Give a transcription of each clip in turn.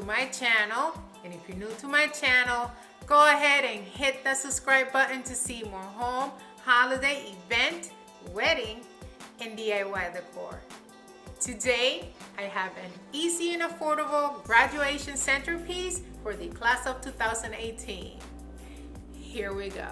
to my channel. And if you're new to my channel, go ahead and hit the subscribe button to see more home, holiday, event, wedding, and DIY decor. Today, I have an easy and affordable graduation centerpiece for the class of 2018. Here we go.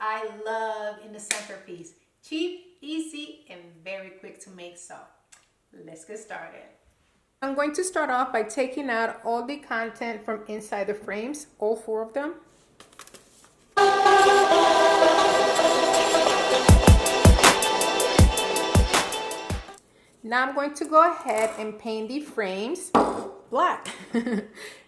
I love in the centerpiece. Cheap, easy, and very quick to make. So let's get started. I'm going to start off by taking out all the content from inside the frames, all 4 of them. Now I'm going to go ahead and paint the frames black.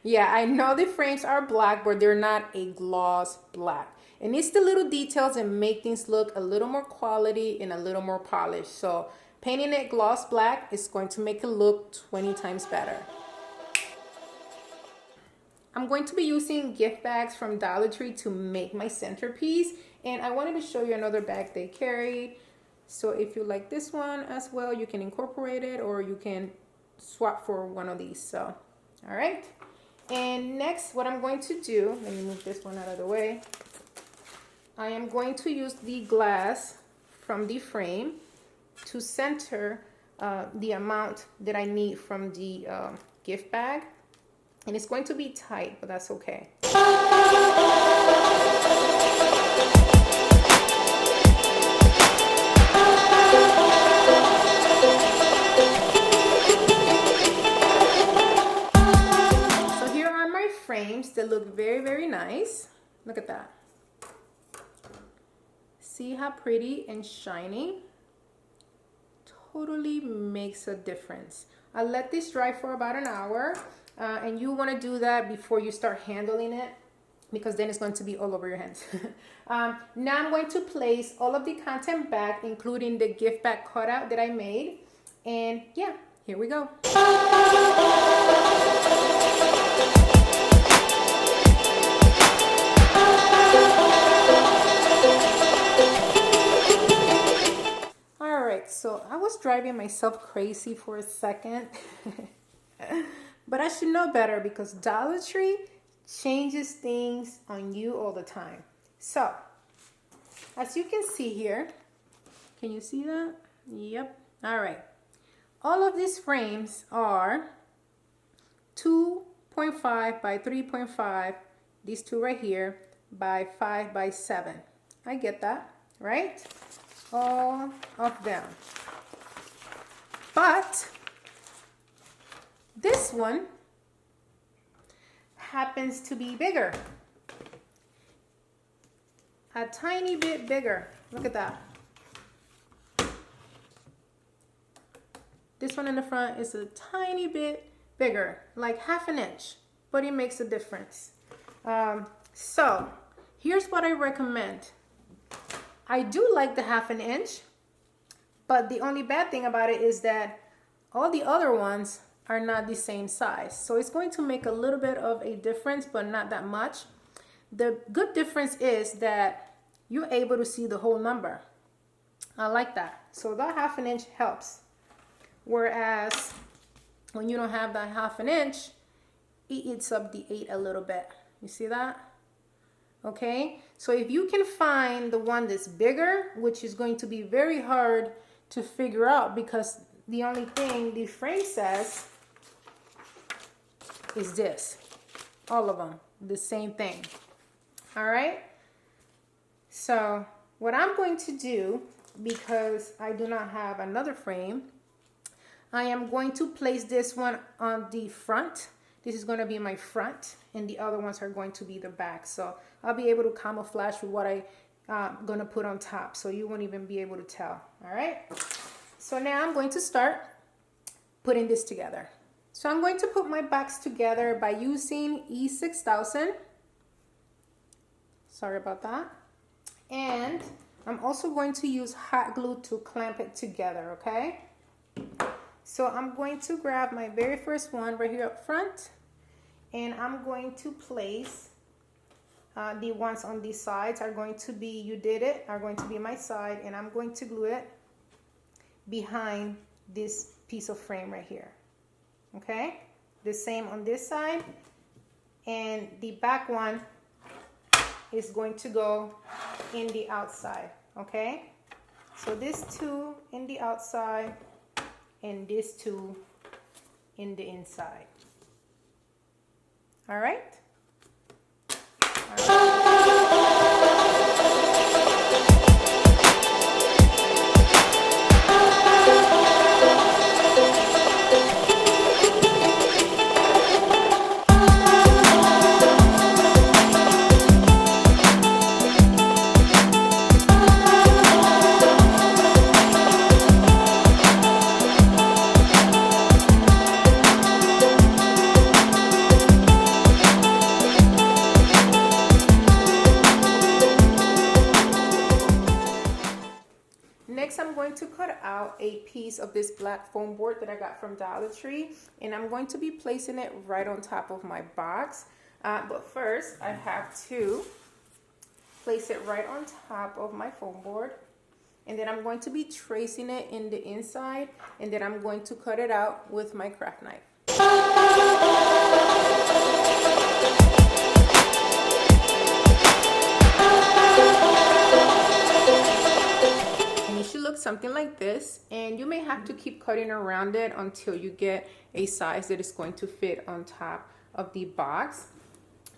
Yeah, I know the frames are black, but they're not a gloss black. And it's the little details and make things look a little more quality and a little more polished. So painting it gloss black is going to make it look 20 times better. I'm going to be using gift bags from Dollar Tree to make my centerpiece. And I wanted to show you another bag they carried. So if you like this one as well, you can incorporate it or you can swap for one of these. So, all right. And next, what I'm going to do, let me move this one out of the way. I am going to use the glass from the frame to center the amount that I need from the gift bag. And it's going to be tight, but that's okay. So here are my frames that look very, very nice. Look at that. See how pretty and shiny? Totally makes a difference. I let this dry for about an hour, and you want to do that before you start handling it, because then it's going to be all over your hands. Now I'm going to place all of the content back, including the gift bag cutout that I made. And yeah, here we go. So I was driving myself crazy for a second, but I should know better because Dollar Tree changes things on you all the time. So as you can see here, can you see that? Yep. All right. All of these frames are 2.5 by 3.5, these 2 right here, by 5 by 7. I get that, right? All of them. But this one happens to be bigger. A tiny bit bigger. Look at that. This one in the front is a tiny bit bigger, like half an inch, but it makes a difference. So here's what I recommend. I do like the half an inch, but the only bad thing about it is that all the other ones are not the same size. So it's going to make a little bit of a difference, but not that much. The good difference is that you're able to see the whole number. I like that. So that half an inch helps. Whereas when you don't have that half an inch, it eats up the 8 a little bit. You see that? Okay, so if you can find the one that's bigger, which is going to be very hard to figure out because the only thing the frame says is this. All of them, the same thing. All right, so what I'm going to do, because I do not have another frame, I am going to place this one on the front. This is going to be my front, and the other ones are going to be the back. So I'll be able to camouflage with what I'm going to put on top, so you won't even be able to tell. All right. So now I'm going to start putting this together. So I'm going to put my box together by using E6000. Sorry about that. And I'm also going to use hot glue to clamp it together, okay? So I'm going to grab my very first one right here up front, and I'm going to place the ones on these sides are going to be, you did it, are going to be my side, and I'm going to glue it behind this piece of frame right here. Okay, the same on this side, and the back one is going to go in the outside. Okay, so this two in the outside and this two in the inside. All right. Next, I'm going to cut out a piece of this black foam board that I got from Dollar Tree, and I'm going to be placing it right on top of my box. But first, I have to place it right on top of my foam board, and then I'm going to be tracing it in the inside, and then I'm going to cut it out with my craft knife. Something like this, and you may have to keep cutting around it until you get a size that is going to fit on top of the box.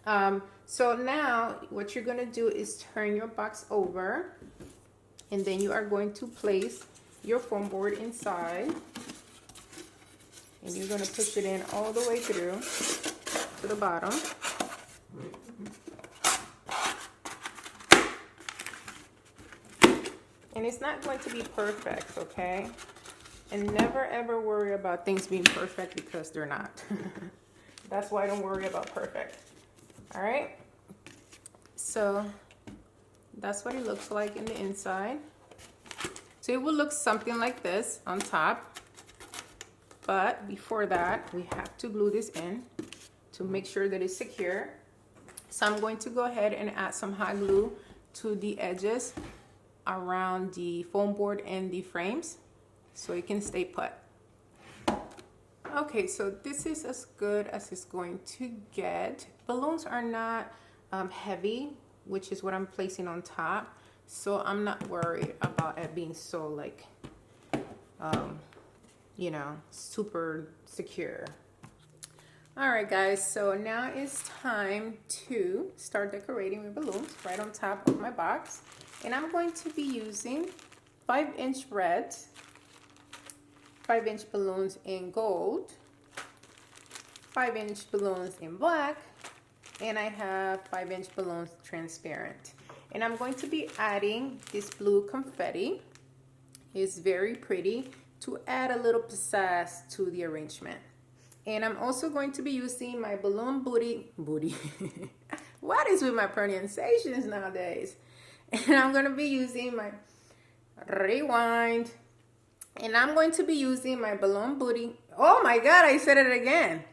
So now what you're going to do is turn your box over, and then you are going to place your foam board inside, and you're going to push it in all the way through to the bottom. And it's not going to be perfect, okay? And never ever worry about things being perfect, because they're not. That's why I don't worry about perfect. All right? So that's what it looks like in the inside. So it will look something like this on top. But before that, we have to glue this in to make sure that it's secure. So I'm going to go ahead and add some hot glue to the edges around the foam board and the frames so it can stay put. Okay, so this is as good as it's going to get. Balloons are not heavy, which is what I'm placing on top, so I'm not worried about it being so like you know, super secure. All right guys, so now it's time to start decorating with balloons right on top of my box. And I'm going to be using 5-inch red, 5-inch balloons in gold, 5-inch balloons in black, and I have 5-inch balloons transparent. And I'm going to be adding this blue confetti. It's very pretty to add a little pizzazz to the arrangement. And I'm also going to be using my balloon booty. What is with my pronunciations nowadays? And I'm going to be using my rewind. And I'm going to be using my balloon booty. Oh my God, I said it again.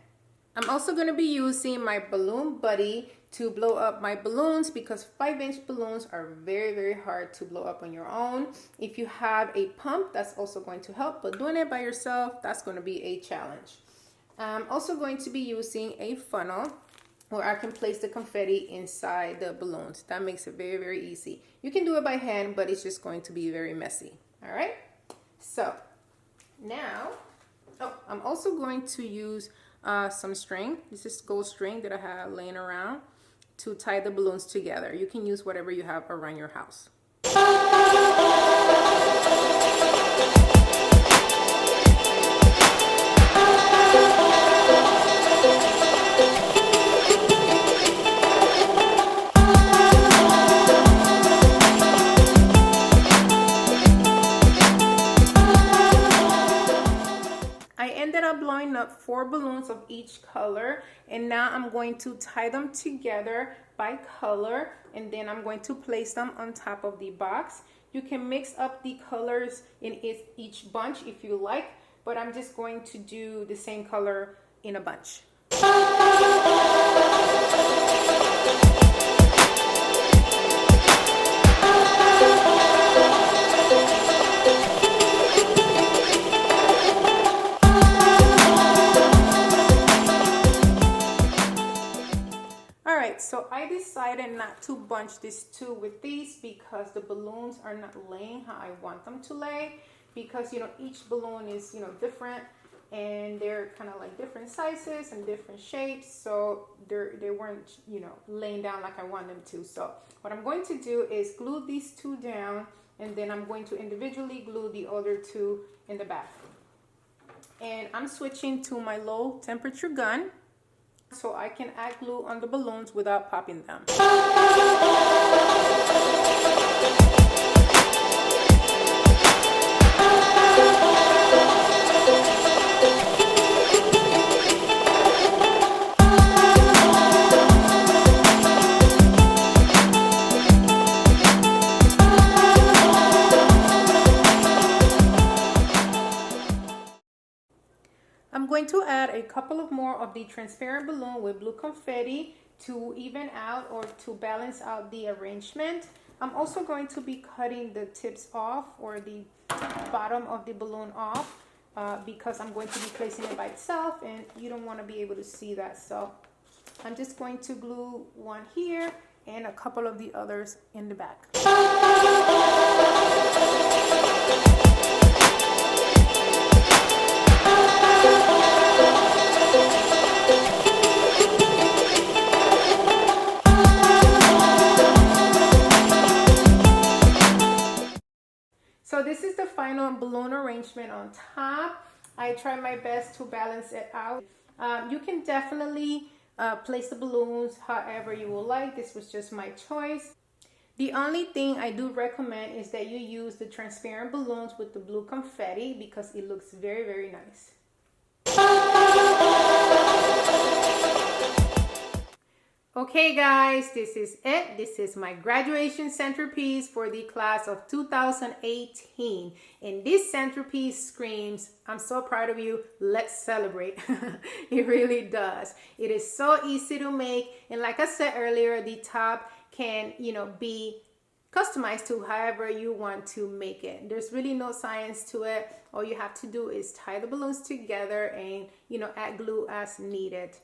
I'm also going to be using my balloon buddy to blow up my balloons, because 5-inch balloons are very, very hard to blow up on your own. If you have a pump, that's also going to help. But doing it by yourself, that's going to be a challenge. I'm also going to be using a funnel where I can place the confetti inside the balloons. That makes it very, very easy. You can do it by hand, but it's just going to be very messy. All right. So now, I'm also going to use some string. This is gold string that I have laying around to tie the balloons together. You can use whatever you have around your house. up blowing up 4 balloons of each color, and now I'm going to tie them together by color, and then I'm going to place them on top of the box. You can mix up the colors in each bunch if you like, but I'm just going to do the same color in a bunch. Alright, so I decided not to bunch these two with these because the balloons are not laying how I want them to lay, because each balloon is different, and they're kind of like different sizes and different shapes, so they weren't laying down like I want them to. So what I'm going to do is glue these two down, and then I'm going to individually glue the other two in the back. And I'm switching to my low temperature gun so I can add glue on the balloons without popping them. I'm going to add a couple of more of the transparent balloon with blue confetti to even out or to balance out the arrangement. I'm also going to be cutting the tips off, or the bottom of the balloon off, because I'm going to be placing it by itself and you don't want to be able to see that. So I'm just going to glue one here and a couple of the others in the back. So this is the final balloon arrangement on top. I try my best to balance it out. You can definitely place the balloons however you will like. This was just my choice. The only thing I do recommend is that you use the transparent balloons with the blue confetti, because it looks very, very nice. Okay guys, this is it. This is my graduation centerpiece for the class of 2018. And this centerpiece screams, I'm so proud of you, let's celebrate. It really does. It is so easy to make, and like I said earlier, the top can, be customized to however you want to make it. There's really no science to it. All you have to do is tie the balloons together and, add glue as needed.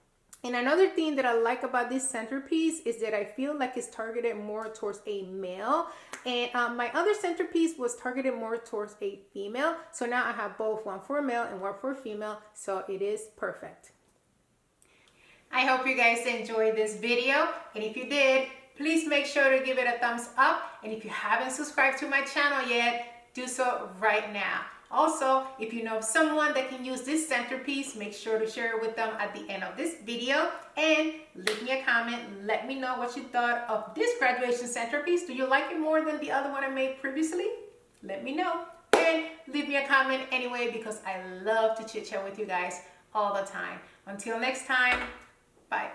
And another thing that I like about this centerpiece is that I feel like it's targeted more towards a male, and my other centerpiece was targeted more towards a female. So now I have both, one for a male and one for a female, so it is perfect. I hope you guys enjoyed this video, and if you did, please make sure to give it a thumbs up, and if you haven't subscribed to my channel yet, do so right now. Also, if you know someone that can use this centerpiece, make sure to share it with them at the end of this video, and leave me a comment. Let me know what you thought of this graduation centerpiece. Do you like it more than the other one I made previously? Let me know, and leave me a comment anyway, because I love to chit chat with you guys all the time. Until next time, bye.